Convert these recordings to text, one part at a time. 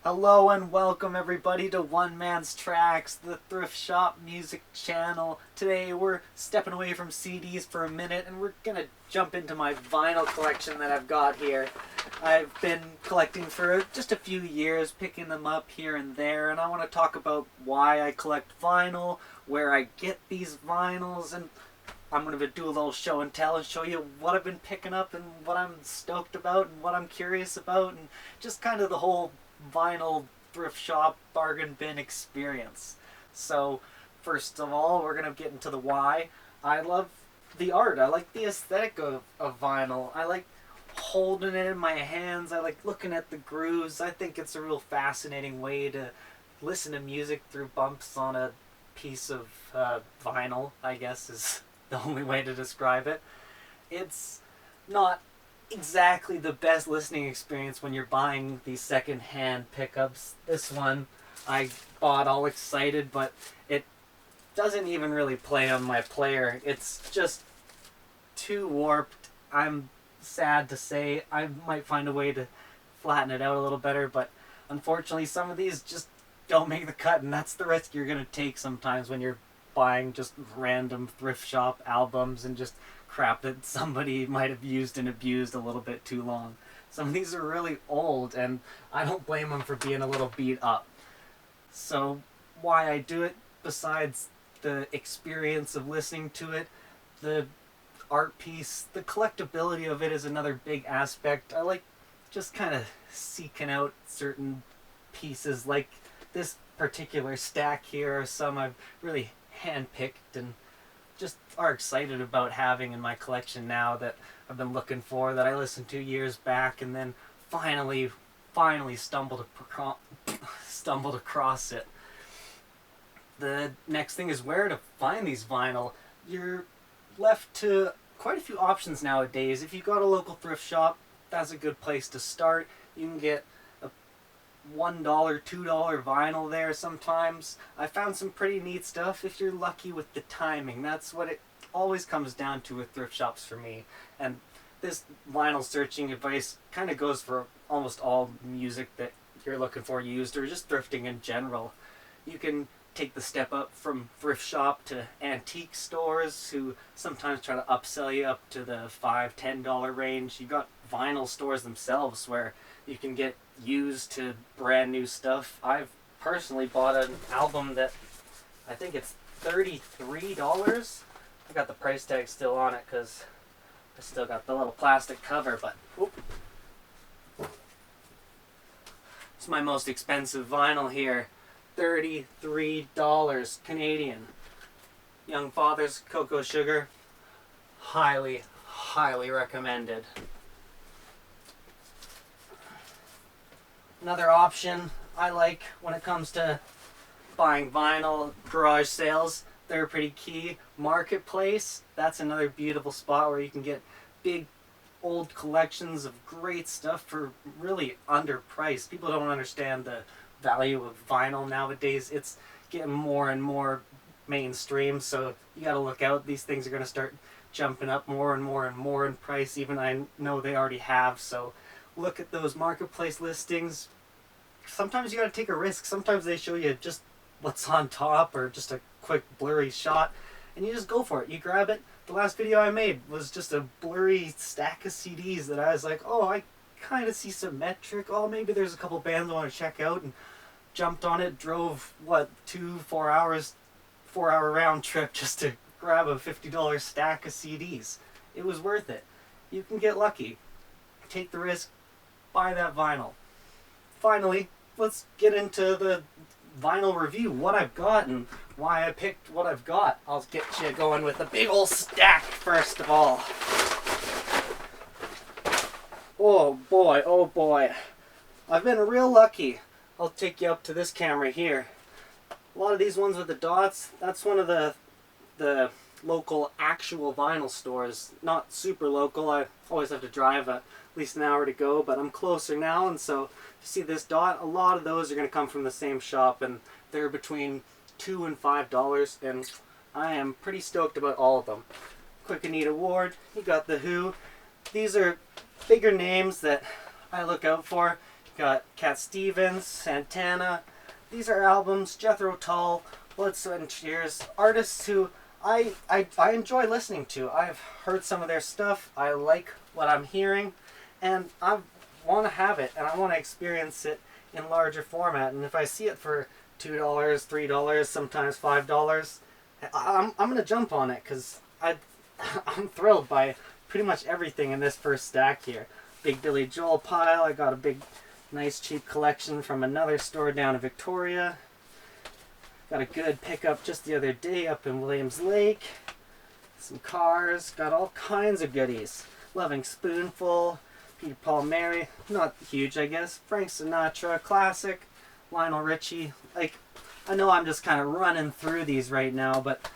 Hello and welcome everybody to One Man's Tracks, the thrift shop music channel. Today we're stepping away from CDs for a minute and we're gonna jump into my vinyl collection that I've got here. I've been collecting for just a few years, picking them up here and there, and I want to talk about why I collect vinyl, where I get these vinyls, and I'm going to do a little show and tell and show you what I've been picking up and what I'm stoked about and what I'm curious about and just kind of the whole vinyl thrift shop bargain bin experience. So first of all, we're going to get into the why. I love the art. I like the aesthetic of vinyl. I like holding it in my hands. I like looking at the grooves. I think it's a real fascinating way to listen to music through bumps on a piece of vinyl, I guess is the only way to describe it. It's not exactly the best listening experience when you're buying these secondhand pickups. This one I bought all excited, but it doesn't even really play on my player. It's just too warped. I'm sad to say. I might find a way to flatten it out a little better, but unfortunately some of these just don't make the cut, and that's the risk you're going to take sometimes when you're buying just random thrift shop albums and just crap that somebody might have used and abused a little bit too long. Some of these are really old, and I don't blame them for being a little beat up. So why I do it, besides the experience of listening to it, the art piece, the collectability of it is another big aspect. I like just kind of seeking out certain pieces, like this particular stack here are some I've really handpicked and just are excited about having in my collection now, that I've been looking for, that I listened to years back and then finally stumbled across it. The next thing is where to find these vinyl. You're left to quite a few options nowadays. If you've got a local thrift shop, that's a good place to start. You can get a $1, $2 vinyl there sometimes. I found some pretty neat stuff if you're lucky with the timing. That's what it always comes down to with thrift shops for me. And this vinyl searching advice kind of goes for almost all music that you're looking for used, or just thrifting in general. You can take the step up from thrift shop to antique stores, who sometimes try to upsell you up to the $5, $10 range. You got vinyl stores themselves where you can get used to brand new stuff. I've personally bought an album that I think it's $33. I got the price tag still on it because I still got the little plastic cover, but whoop. It's my most expensive vinyl here. $33 Canadian. Young Father's Cocoa Sugar. Highly recommended. Another option I like when it comes to buying vinyl, garage sales, they're pretty key. Marketplace, that's another beautiful spot where you can get big old collections of great stuff for really underpriced. People don't understand the value of vinyl nowadays. It's getting more and more mainstream, so you gotta look out. These things are gonna start jumping up more and more in price. Even I know they already have, so look at those marketplace listings. Sometimes you gotta take a risk. Sometimes they show you just what's on top or just a quick blurry shot, and you just go for it. You grab it. The last video I made was just a blurry stack of CDs that I was like, oh, I kind of see symmetric. Oh, maybe there's a couple bands I want to check out, and jumped on it, drove 4 hours, 4-hour round trip just to grab a $50 stack of CDs. It was worth it. You can get lucky. Take the risk, buy that vinyl. Finally, let's get into the vinyl review, what I've got and why I picked what I've got. I'll get you going with a big old stack first of all. Oh boy. I've been real lucky. I'll take you up to this camera here. A lot of these ones with the dots, that's one of the local actual vinyl stores. Not super local. I always have to drive at least an hour to go, but I'm closer now, and so you see this dot, a lot of those are going to come from the same shop, and they're between $2 and $5, and I am pretty stoked about all of them. Quick and Neat Award, you got The Who. These are bigger names that I look out for. got Cat Stevens, Santana. These are albums, Jethro Tull, Blood, Sweat and Tears, artists who I enjoy listening to. I've heard some of their stuff, I like what I'm hearing, and I want to have it, and I want to experience it in larger format. And if I see it for $2, $3, sometimes $5, I'm going to jump on it, because I'm thrilled by pretty much everything in this first stack here. Big Billy Joel pile. I got a big, nice, cheap collection from another store down in Victoria. Got a good pickup just the other day up in Williams Lake. Some cars. Got all kinds of goodies. Loving Spoonful. Peter Paul Mary. Not huge, I guess. Frank Sinatra. Classic. Lionel Richie. Like, I know I'm just kind of running through these right now, but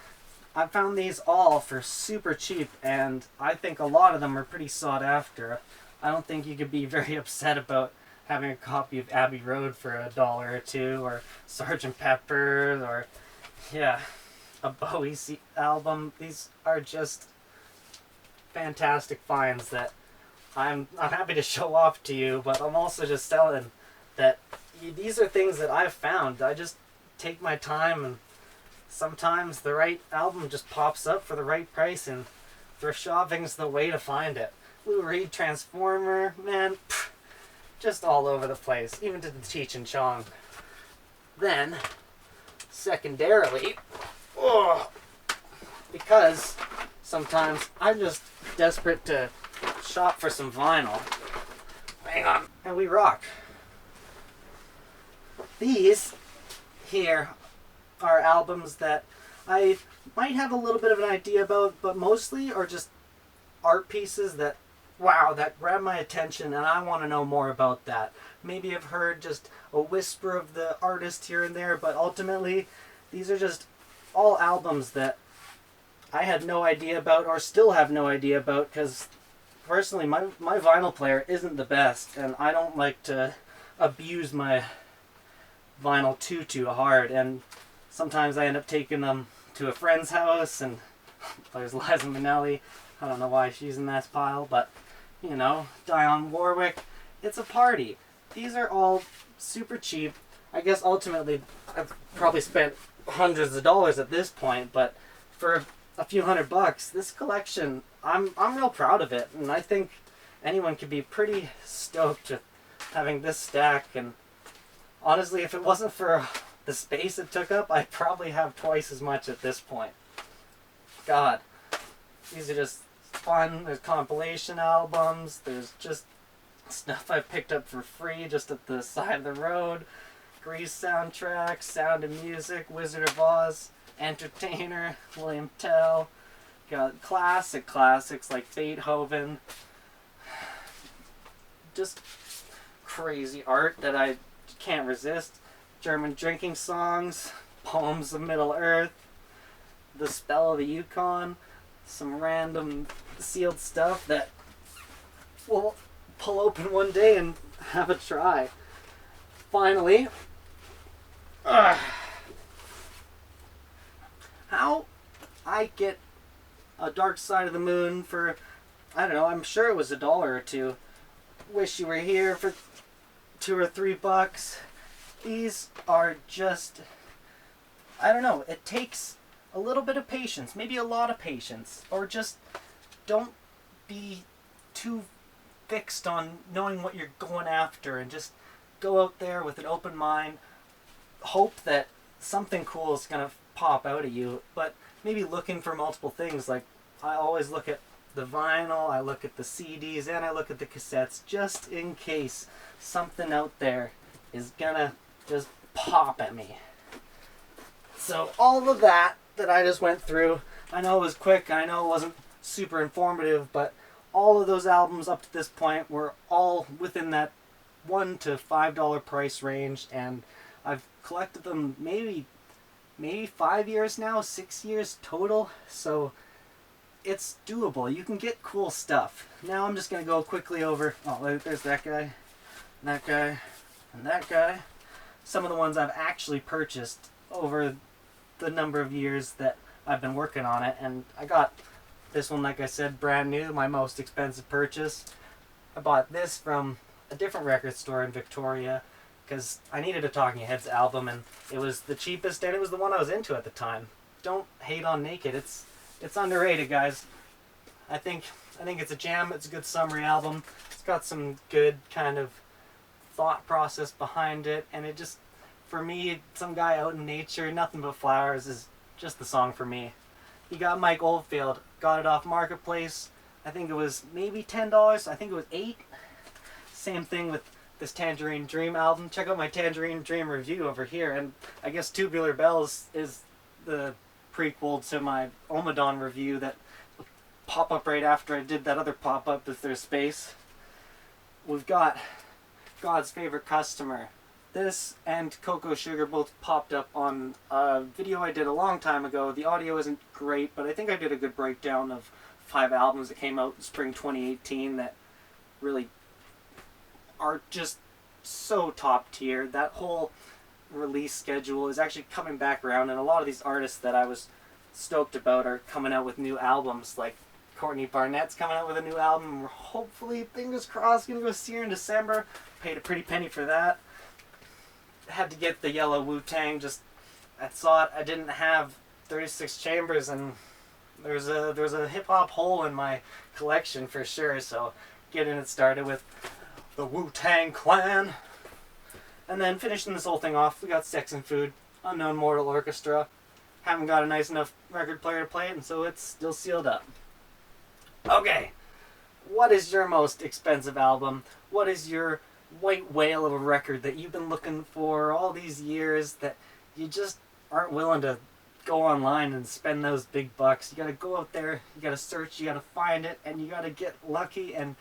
I found these all for super cheap, and I think a lot of them are pretty sought after. I don't think you could be very upset about having a copy of Abbey Road for $1 or $2, or Sgt. Pepper, or yeah, a Bowie album. These are just fantastic finds that I'm happy to show off to you, but I'm also just telling that these are things that I've found. I just take my time, and sometimes the right album just pops up for the right price, and thrift shopping's the way to find it. Lou Reed, Transformer, man, just all over the place, even to the Cheech and Chong. Then, secondarily, because sometimes I'm just desperate to shop for some vinyl. Hang on. And we rock. These here are albums that I might have a little bit of an idea about, but mostly are just art pieces that, wow, that grab my attention, and I want to know more about that. Maybe I've heard just a whisper of the artist here and there, but ultimately, these are just all albums that I had no idea about, or still have no idea about, because personally, my vinyl player isn't the best, and I don't like to abuse my vinyl too hard, and sometimes I end up taking them to a friend's house, and there's Liza Minnelli. I don't know why she's in that pile, but, you know, Dionne Warwick. It's a party. These are all super cheap. I guess ultimately I've probably spent hundreds of dollars at this point, but for a few $100, this collection, I'm real proud of it, and I think anyone could be pretty stoked with having this stack. And honestly, if it wasn't for the space it took up, I'd probably have twice as much at this point. God, these are just fun. There's compilation albums. There's just stuff I picked up for free just at the side of the road. Grease soundtrack, Sound of Music, Wizard of Oz, Entertainer, William Tell. Got classics like Beethoven. Just crazy art that I can't resist. German drinking songs, Poems of Middle Earth, The Spell of the Yukon, some random sealed stuff that we'll pull open one day and have a try. Finally, how I get a Dark Side of the Moon for, I don't know, I'm sure it was $1 or $2. Wish You Were Here for $2 or $3. These are just, I don't know, it takes a little bit of patience, maybe a lot of patience, or just don't be too fixed on knowing what you're going after, and just go out there with an open mind, hope that something cool is going to pop out of you, but maybe looking for multiple things. Like, I always look at the vinyl, I look at the CDs, and I look at the cassettes, just in case something out there is gonna just pop at me. So all of that I just went through, I know it was quick, I know it wasn't super informative, but all of those albums up to this point were all within that $1 to $5 price range, and I've collected them maybe 5 years now, 6 years total, so it's doable. You can get cool stuff. Now I'm just going to go quickly over, there's that guy, and that guy. Some of the ones I've actually purchased over the number of years that I've been working on it, and I got this one, like I said, brand new, my most expensive purchase. I bought this from a different record store in Victoria because I needed a Talking Heads album, and it was the cheapest, and it was the one I was into at the time. Don't hate on Naked. It's underrated, guys. I think it's a jam. It's a good summary album. It's got some good kind of thought process behind it, and it just, for me, some guy out in nature, nothing but flowers is just the song for me. You got Mike Oldfield, got it off Marketplace. I think it was maybe $10. I think it was $8. Same thing with this Tangerine Dream album. Check out my Tangerine Dream review over here. And I guess Tubular Bells is the prequel to my Omadon review that will pop up right after I did that other pop-up if there's space. We've got God's Favorite Customer. This and Cocoa Sugar both popped up on a video I did a long time ago. The audio isn't great, but I think I did a good breakdown of 5 albums that came out in spring 2018 that really are just so top tier. That whole release schedule is actually coming back around, and a lot of these artists that I was stoked about are coming out with new albums. Like Courtney Barnett's coming out with a new album. We're hopefully, fingers crossed, gonna go see her in December. Paid a pretty penny for that. Had to get the yellow Wu-Tang. Just, I thought I didn't have 36 chambers, and there's a hip-hop hole in my collection for sure, so getting it started with the Wu-Tang Clan. And then finishing this whole thing off, we got Sex and Food, Unknown Mortal Orchestra. Haven't got a nice enough record player to play it, and so it's still sealed up. Okay, what is your most expensive album? What is your white whale of a record that you've been looking for all these years that you just aren't willing to go online and spend those big bucks? You gotta go out there, you gotta search, you gotta find it, and you gotta get lucky, and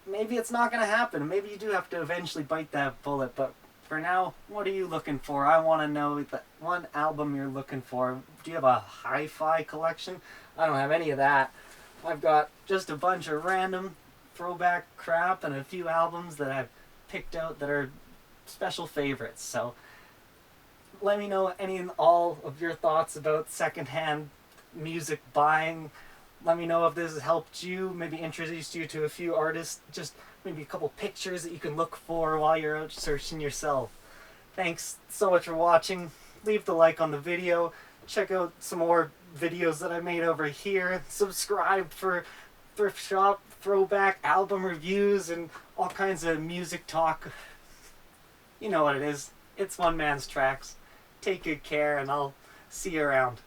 maybe it's not gonna happen. Maybe you do have to eventually bite that bullet, but for now, what are you looking for? I want to know the one album you're looking for. Do you have a hi-fi collection? I don't have any of that. I've got just a bunch of random throwback crap and a few albums that I've picked out that are special favorites. So let me know any and all of your thoughts about secondhand music buying. Let me know if this has helped you, maybe introduced you to a few artists, just maybe a couple pictures that you can look for while you're out searching yourself. Thanks so much for watching. Leave the like on the video. Check out some more videos that I made over here. Subscribe for thrift shop, throwback album reviews, and all kinds of music talk. You know what it is. It's One Man's Tracks. Take good care, and I'll see you around.